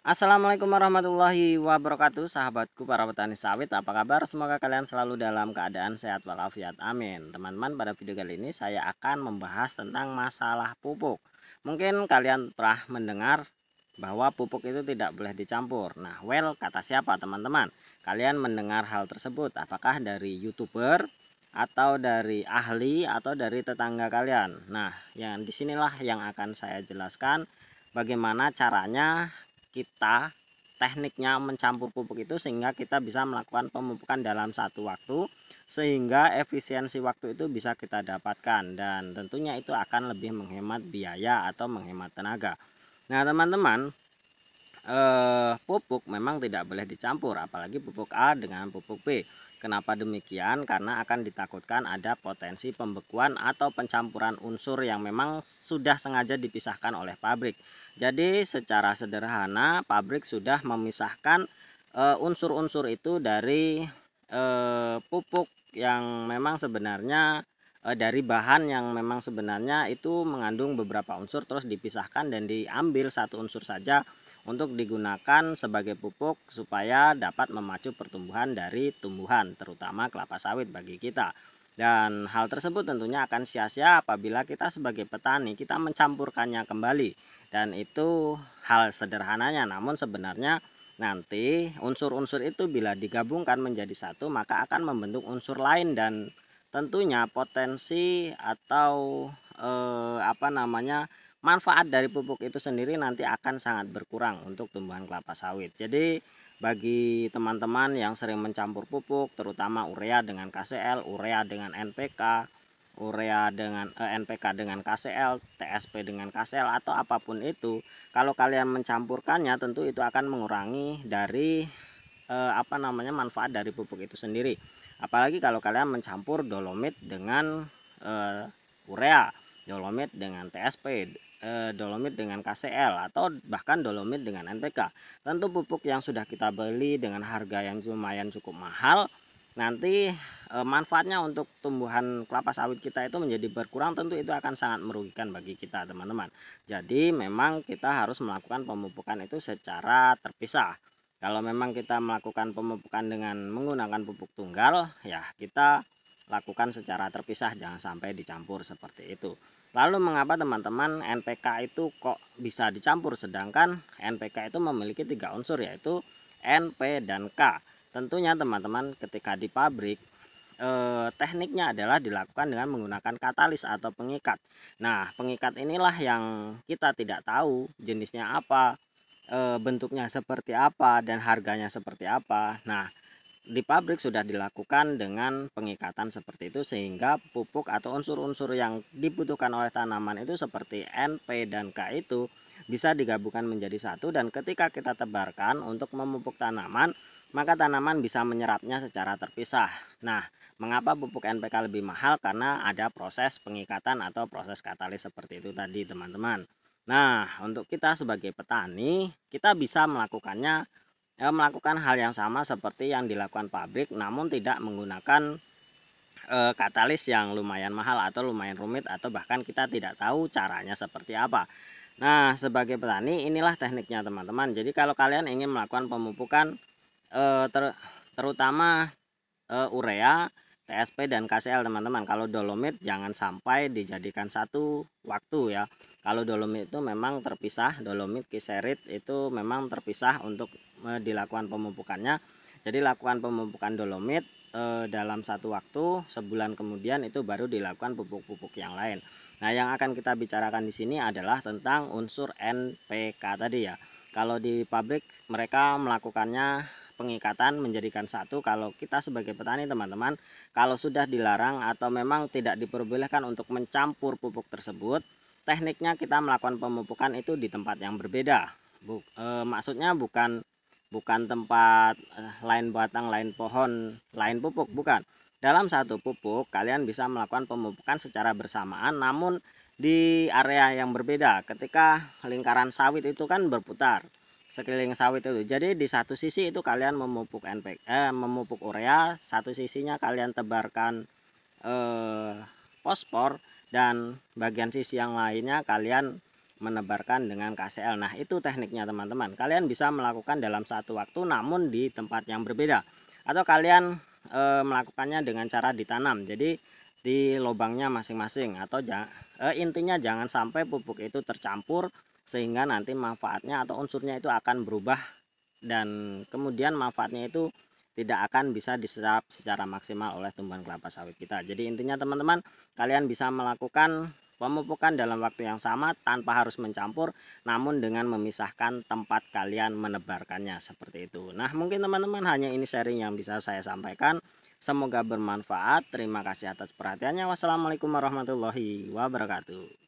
Assalamualaikum warahmatullahi wabarakatuh, sahabatku para petani sawit, apa kabar? Semoga kalian selalu dalam keadaan sehat walafiat, amin. Teman-teman, pada video kali ini saya akan membahas tentang masalah pupuk. Mungkin kalian pernah mendengar bahwa pupuk itu tidak boleh dicampur. Nah, kata siapa teman-teman? Kalian mendengar hal tersebut apakah dari YouTuber atau dari ahli atau dari tetangga kalian? Nah, yang disinilah yang akan saya jelaskan bagaimana caranya kita tekniknya mencampur pupuk itu sehingga kita bisa melakukan pemupukan dalam satu waktu, sehingga efisiensi waktu itu bisa kita dapatkan dan tentunya itu akan lebih menghemat biaya atau menghemat tenaga. Nah teman-teman, pupuk memang tidak boleh dicampur, apalagi pupuk A dengan pupuk B. Kenapa demikian? Karena akan ditakutkan ada potensi pembekuan atau pencampuran unsur yang memang sudah sengaja dipisahkan oleh pabrik. Jadi secara sederhana pabrik sudah memisahkan unsur-unsur itu dari pupuk yang memang sebenarnya dari bahan yang memang sebenarnya itu mengandung beberapa unsur, terus dipisahkan dan diambil satu unsur saja untuk digunakan sebagai pupuk supaya dapat memacu pertumbuhan dari tumbuhan terutama kelapa sawit bagi kita. Dan hal tersebut tentunya akan sia-sia apabila kita sebagai petani kita mencampurkannya kembali. Dan itu hal sederhananya, namun sebenarnya nanti unsur-unsur itu bila digabungkan menjadi satu maka akan membentuk unsur lain dan tentunya potensi atau manfaat dari pupuk itu sendiri nanti akan sangat berkurang untuk tumbuhan kelapa sawit. Jadi bagi teman-teman yang sering mencampur pupuk terutama urea dengan KCL, urea dengan NPK, urea dengan NPK dengan KCL, TSP dengan KCL atau apapun itu, kalau kalian mencampurkannya tentu itu akan mengurangi dari manfaat dari pupuk itu sendiri. Apalagi kalau kalian mencampur dolomit dengan urea, dolomit dengan TSP, dolomit dengan KCL atau bahkan dolomit dengan NPK. Tentu pupuk yang sudah kita beli dengan harga yang lumayan cukup mahal, nanti manfaatnya untuk tumbuhan kelapa sawit kita itu menjadi berkurang, tentu itu akan sangat merugikan bagi kita teman-teman. Jadi memang kita harus melakukan pemupukan itu secara terpisah. Kalau memang kita melakukan pemupukan dengan menggunakan pupuk tunggal, ya kita lakukan secara terpisah, jangan sampai dicampur seperti itu. Lalu mengapa teman-teman NPK itu kok bisa dicampur, sedangkan NPK itu memiliki 3 unsur yaitu N, P, dan K. Tentunya teman-teman ketika di pabrik tekniknya adalah dilakukan dengan menggunakan katalis atau pengikat. Nah pengikat inilah yang kita tidak tahu jenisnya apa, bentuknya seperti apa, dan harganya seperti apa. Nah di pabrik sudah dilakukan dengan pengikatan seperti itu sehingga pupuk atau unsur-unsur yang dibutuhkan oleh tanaman itu seperti N, P, dan K itu bisa digabungkan menjadi satu, dan ketika kita tebarkan untuk memupuk tanaman maka tanaman bisa menyerapnya secara terpisah. Nah mengapa pupuk NPK lebih mahal? Karena ada proses pengikatan atau proses katalis seperti itu tadi teman-teman. Nah untuk kita sebagai petani kita bisa melakukan hal yang sama seperti yang dilakukan pabrik, namun tidak menggunakan katalis yang lumayan mahal atau lumayan rumit atau bahkan kita tidak tahu caranya seperti apa. Nah sebagai petani inilah tekniknya teman-teman. Jadi kalau kalian ingin melakukan pemupukan terutama urea, TSP, dan KCL teman-teman, kalau dolomit jangan sampai dijadikan satu waktu ya. Kalau dolomit itu memang terpisah, dolomit kiserit itu memang terpisah untuk dilakukan pemupukannya. Jadi lakukan pemupukan dolomit dalam satu waktu, sebulan kemudian itu baru dilakukan pupuk-pupuk yang lain. Nah yang akan kita bicarakan di sini adalah tentang unsur NPK tadi ya. Kalau di pabrik mereka melakukannya pengikatan menjadikan satu. Kalau kita sebagai petani teman-teman, kalau sudah dilarang atau memang tidak diperbolehkan untuk mencampur pupuk tersebut, tekniknya kita melakukan pemupukan itu di tempat yang berbeda. Maksudnya bukan tempat lain batang, lain pohon, lain pupuk, bukan. Dalam satu pupuk kalian bisa melakukan pemupukan secara bersamaan namun di area yang berbeda. Ketika lingkaran sawit itu kan berputar sekeliling sawit itu, jadi di satu sisi itu kalian memupuk memupuk urea, satu sisinya kalian tebarkan fosfor, dan bagian sisi yang lainnya kalian menebarkan dengan KCL. Nah, itu tekniknya teman-teman. Kalian bisa melakukan dalam satu waktu namun di tempat yang berbeda. Atau kalian melakukannya dengan cara ditanam. Jadi di lubangnya masing-masing, atau intinya jangan sampai pupuk itu tercampur sehingga nanti manfaatnya atau unsurnya itu akan berubah dan kemudian manfaatnya itu tidak akan bisa diserap secara maksimal oleh tumbuhan kelapa sawit kita. Jadi intinya teman-teman, kalian bisa melakukan pemupukan dalam waktu yang sama tanpa harus mencampur, namun dengan memisahkan tempat kalian menebarkannya seperti itu. Nah, mungkin teman-teman hanya ini sharing yang bisa saya sampaikan. Semoga bermanfaat. Terima kasih atas perhatiannya. Wassalamualaikum warahmatullahi wabarakatuh.